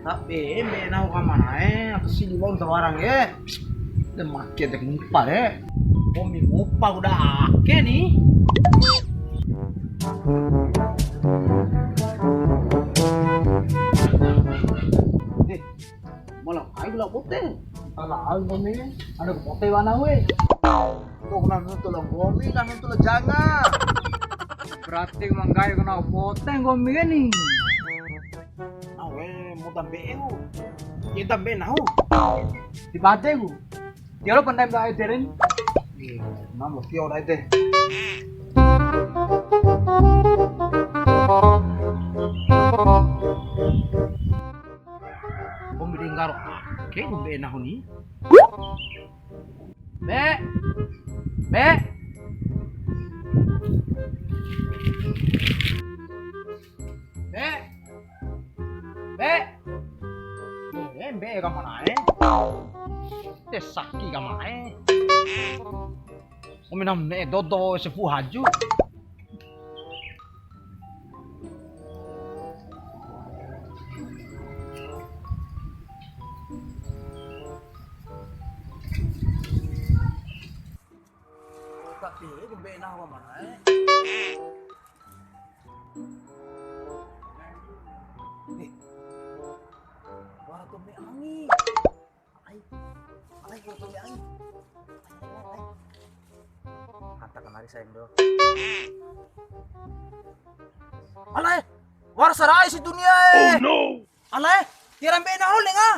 Tapi benar ka mana aku sih di bawah orang ya. Demak kita ngupa ya. Komi ngupa udah ake nih. Malah ayo lah putih. Alah ayo komi. Ada putih mana we? Tuh kena tulang komi, kena tulang jangan. Berarti manggayo kena poteng komi nih. Awe mau tambe eu. Ya tambe nahu. Di bate ku. Dia lo pandai bae derin. Nah, mesti udah itu. Kau mendengar? Oke, kau benar ni. Be. Be. Be. Be. Be ka mana Te sakit ka mana Kau minam ne dodo sefu haju. Tapi kau benar ka mana Wah, tu me angin. Ay, tu me angin. Ay. Hantar kemari sayang do. Alay, war sarai si dunia eh. Oh no. Alay, tiram be na hol nga.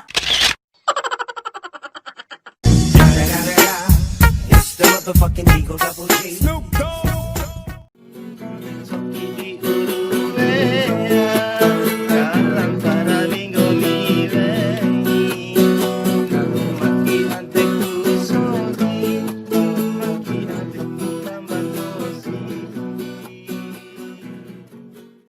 It's the motherfucking Eagle Double G. Snoop Dogg.